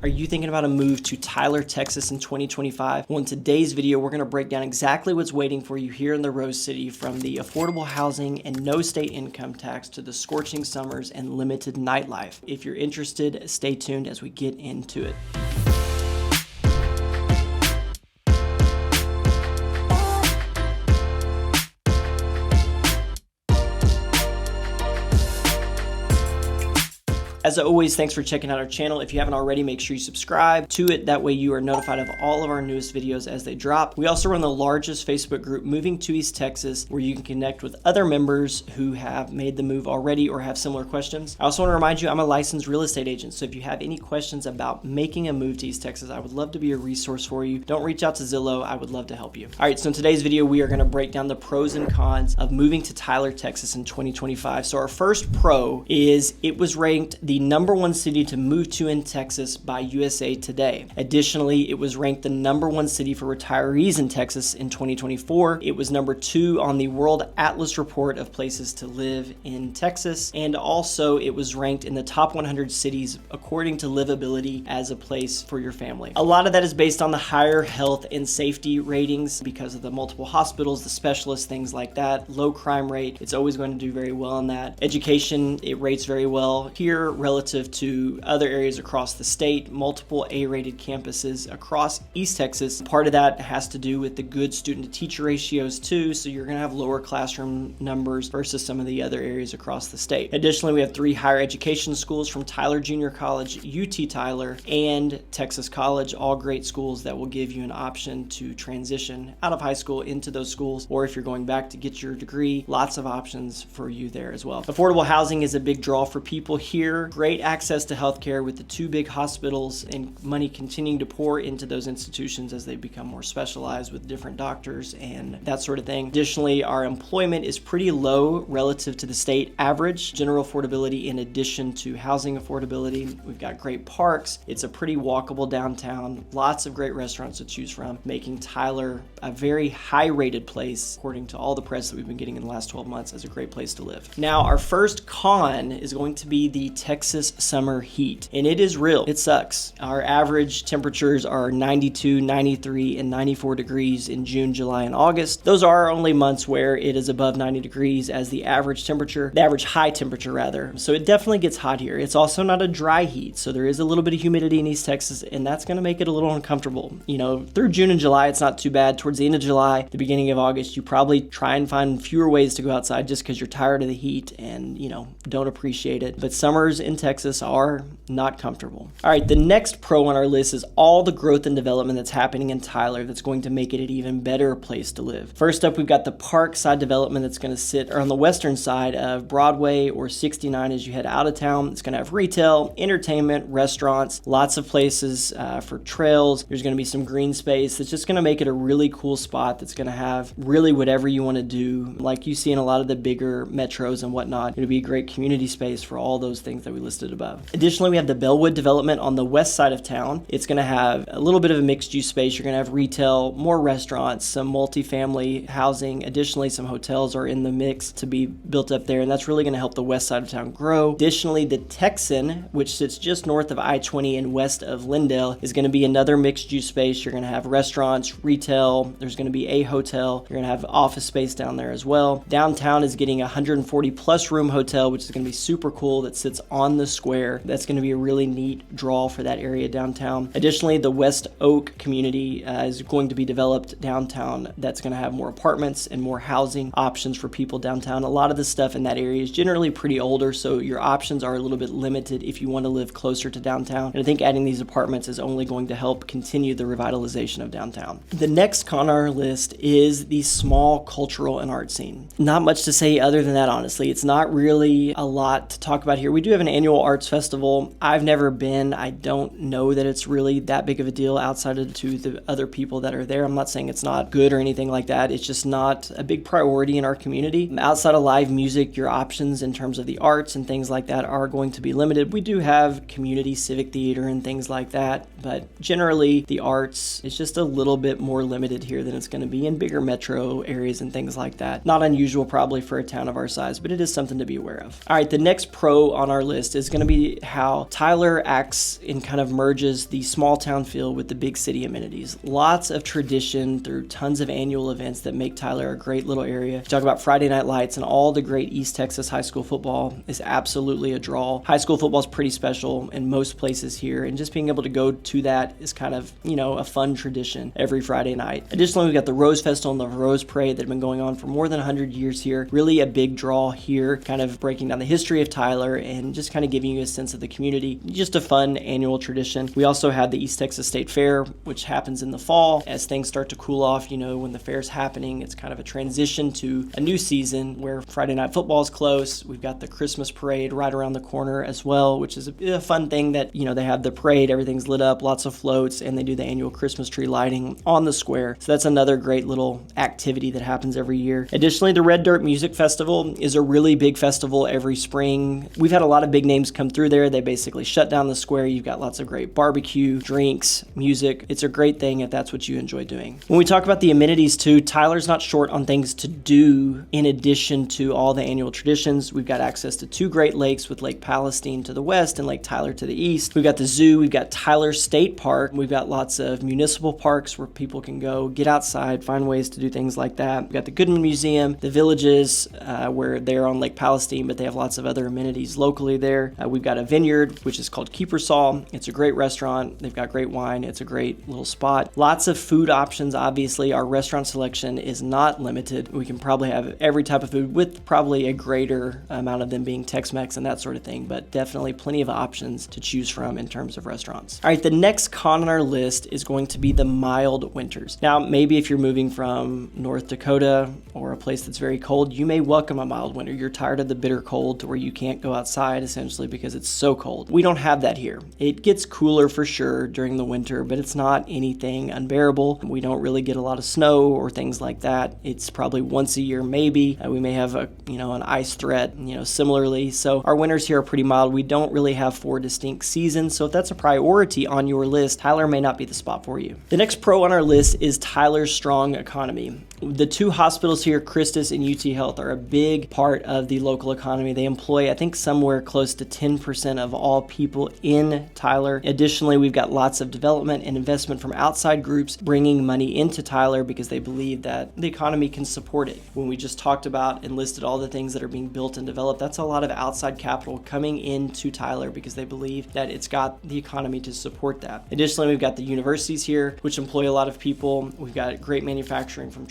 Are you thinking about a move to Tyler, Texas in 2025? Well, in today's video, we're going to break down exactly what's waiting for you here in the Rose City, from the affordable housing and no state income tax to the scorching summers and limited nightlife. If you're interested, stay tuned as we get into it. As always, thanks for checking out our channel. If you haven't already, make sure you subscribe to it. That way you are notified of all of our newest videos as they drop. We also run the largest Facebook group, Moving to East Texas, where you can connect with other members who have made the move already or have similar questions. I also want to remind you, I'm a licensed real estate agent. So if you have any questions about making a move to East Texas, I would love to be a resource for you. Don't reach out to Zillow. I would love to help you. All right, so in today's video, we are going to break down the pros and cons of moving to Tyler, Texas in 2025. So our first pro is it was ranked the #1 city to move to in Texas by USA Today. Additionally, it was ranked the #1 city for retirees in Texas in 2024. It was #2 on the World Atlas report of places to live in Texas. And also it was ranked in the top 100 cities according to livability as a place for your family. A lot of that is based on the higher health and safety ratings because of the multiple hospitals, the specialists, things like that. Low crime rate, it's always going to do very well on that. Education, it rates very well here relative to other areas across the state. Multiple A-rated campuses across East Texas. Part of that has to do with the good student to teacher ratios too, so you're going to have lower classroom numbers versus some of the other areas across the state. Additionally, we have 3 higher education schools from Tyler Junior College, UT Tyler, and Texas College, all great schools that will give you an option to transition out of high school into those schools, or if you're going back to get your degree, lots of options for you there as well. Affordable housing is a big draw for people here. Great access to healthcare with the 2 big hospitals and money continuing to pour into those institutions as they become more specialized with different doctors and that sort of thing. Additionally, our employment is pretty low relative to the state average. General affordability in addition to housing affordability. We've got great parks. It's a pretty walkable downtown. Lots of great restaurants to choose from, making Tyler a very high-rated place, according to all the press that we've been getting in the last 12 months, as a great place to live. Now, our first con is going to be the Texas summer heat, and it is real. It sucks. Our average temperatures are 92, 93, and 94 degrees in June, July, and August. Those are our only months where it is above 90 degrees as the average temperature, the average high temperature rather. So it definitely gets hot here. It's also not a dry heat, so there is a little bit of humidity in East Texas, and that's going to make it a little uncomfortable. You know, through June and July, it's not too bad. Towards the end of July, the beginning of August, you probably try and find fewer ways to go outside just because you're tired of the heat and, you know, don't appreciate it. But summers in Texas are not comfortable. All right, the next pro on our list is all the growth and development that's happening in Tyler that's going to make it an even better place to live. First up, we've got the park side development that's going to sit on the western side of Broadway or 69 as you head out of town. It's going to have retail, entertainment, restaurants, lots of places for trails. There's going to be some green space. It's just going to make it a really cool spot that's going to have really whatever you want to do, like you see in a lot of the bigger metros and whatnot. It'll be a great community space for all those things that we listed above. Additionally, we have the Bellwood development on the west side of town. It's going to have a little bit of a mixed use space. You're going to have retail, more restaurants, some multifamily housing. Additionally, some hotels are in the mix to be built up there, and that's really going to help the west side of town grow. Additionally, the Texan, which sits just north of I-20 and west of Lindale, is going to be another mixed use space. You're going to have restaurants, retail, there's going to be a hotel, you're going to have office space down there as well. Downtown is getting a 140 plus room hotel, which is going to be super cool, that sits on the square. That's going to be a really neat draw for that area downtown. Additionally, the West Oak community is going to be developed downtown. That's going to have more apartments and more housing options for people downtown. A lot of the stuff in that area is generally pretty older, so your options are a little bit limited if you want to live closer to downtown. And I think adding these apartments is only going to help continue the revitalization of downtown. The next con on our list is the small cultural and art scene. Not much to say other than that, honestly. It's not really a lot to talk about here. We do have an annual arts festival. I've never been. I don't know that it's really that big of a deal outside of to the other people that are there. I'm not saying it's not good or anything like that. It's just not a big priority in our community. Outside of live music, your options in terms of the arts and things like that are going to be limited. We do have community civic theater and things like that, but generally the arts is just a little bit more limited here than it's going to be in bigger metro areas and things like that. Not unusual probably for a town of our size, but it is something to be aware of. All right, the next pro on our list list is going to be how Tyler acts and kind of merges the small town feel with the big city amenities. Lots of tradition through tons of annual events that make Tyler a great little area. Talk about Friday night lights and all the great East Texas high school football is absolutely a draw. High school football is pretty special in most places here, and just being able to go to that is kind of, a fun tradition every Friday night. Additionally, we've got the Rose Festival and the Rose Parade that have been going on for more than 100 years here. Really a big draw here, kind of breaking down the history of Tyler and just kind of giving you a sense of the community. Just a fun annual tradition. We also have the East Texas State Fair, which happens in the fall. As things start to cool off, when the fair's happening, it's kind of a transition to a new season where Friday night football is close. We've got the Christmas parade right around the corner as well, which is a fun thing that, they have the parade, everything's lit up, lots of floats, and they do the annual Christmas tree lighting on the square. So that's another great little activity that happens every year. Additionally, the Red Dirt Music Festival is a really big festival every spring. We've had a lot of big names come through there. They basically shut down the square. You've got lots of great barbecue, drinks, music. It's a great thing if that's what you enjoy doing. When we talk about the amenities too, Tyler's not short on things to do in addition to all the annual traditions. We've got access to 2 Great Lakes with Lake Palestine to the west and Lake Tyler to the east. We've got the zoo. We've got Tyler State Park. We've got lots of municipal parks where people can go get outside, find ways to do things like that. We've got the Goodman Museum, the villages where they're on Lake Palestine, but they have lots of other amenities locally there. We've got a vineyard, which is called Keepersall. It's a great restaurant. They've got great wine. It's a great little spot. Lots of food options, obviously. Our restaurant selection is not limited. We can probably have every type of food with probably a greater amount of them being Tex-Mex and that sort of thing, but definitely plenty of options to choose from in terms of restaurants. All right, the next con on our list is going to be the mild winters. Now, maybe if you're moving from North Dakota or a place that's very cold, you may welcome a mild winter. You're tired of the bitter cold to where you can't go outside essentially because it's so cold. We don't have that here. It gets cooler for sure during the winter, but it's not anything unbearable. We don't really get a lot of snow or things like that. It's probably once a year maybe. We may have an ice threat, similarly. So our winters here are pretty mild. We don't really have 4 distinct seasons. So if that's a priority on your list, Tyler may not be the spot for you. The next pro on our list is Tyler's strong economy. The 2 hospitals here, Christus and UT Health, are a big part of the local economy. They employ, I think, somewhere close to 10% of all people in Tyler. Additionally, we've got lots of development and investment from outside groups bringing money into Tyler because they believe that the economy can support it. When we just talked about and listed all the things that are being built and developed, that's a lot of outside capital coming into Tyler because they believe that it's got the economy to support that. Additionally, we've got the universities here, which employ a lot of people. We've got great manufacturing from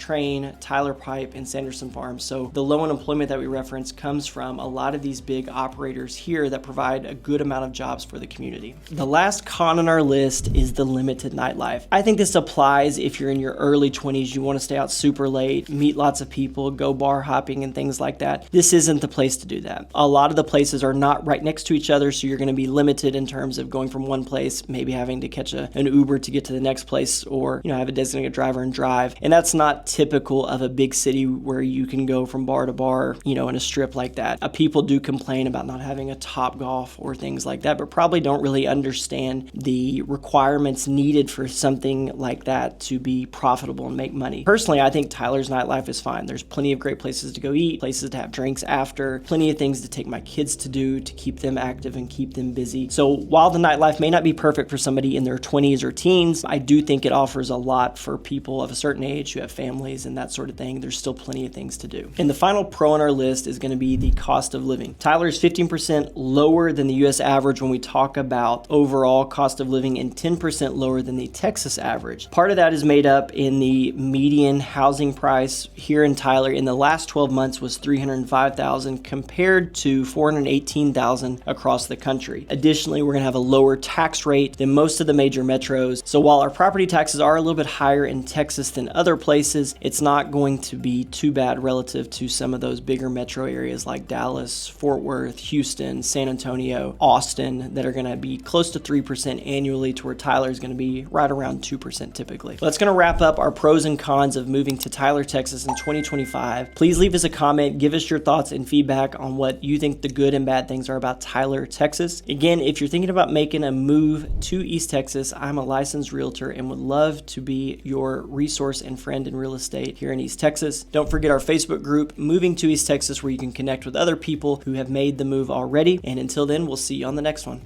Tyler Pipe, and Sanderson Farms. So the low unemployment that we reference comes from a lot of these big operators here that provide a good amount of jobs for the community. The last con on our list is the limited nightlife. I think this applies if you're in your early 20s, you want to stay out super late, meet lots of people, go bar hopping and things like that. This isn't the place to do that. A lot of the places are not right next to each other, so you're going to be limited in terms of going from one place, maybe having to catch an Uber to get to the next place, or have a designated driver and drive. And that's not typical of a big city where you can go from bar to bar, in a strip like that. People do complain about not having a Topgolf or things like that, but probably don't really understand the requirements needed for something like that to be profitable and make money. Personally, I think Tyler's nightlife is fine. There's plenty of great places to go eat, places to have drinks after, plenty of things to take my kids to do to keep them active and keep them busy. So while the nightlife may not be perfect for somebody in their 20s or teens, I do think it offers a lot for people of a certain age who have families and that sort of thing. There's still plenty of things to do. And the final pro on our list is going to be the cost of living. Tyler is 15% lower than the U.S. average when we talk about overall cost of living and 10% lower than the Texas average. Part of that is made up in the median housing price here in Tyler in the last 12 months was $305,000 compared to $418,000 across the country. Additionally, we're going to have a lower tax rate than most of the major metros. So while our property taxes are a little bit higher in Texas than other places, it's not going to be too bad relative to some of those bigger metro areas like Dallas, Fort Worth, Houston, San Antonio, Austin that are going to be close to 3% annually, to where Tyler is going to be right around 2% typically. That's going to wrap up our pros and cons of moving to Tyler, Texas in 2025. Please leave us a comment, give us your thoughts and feedback on what you think the good and bad things are about Tyler, Texas. Again, if you're thinking about making a move to East Texas, I'm a licensed realtor and would love to be your resource and friend in real estate. estate here in East Texas. Don't forget our Facebook group, Moving to East Texas, where you can connect with other people who have made the move already. And until then, we'll see you on the next one.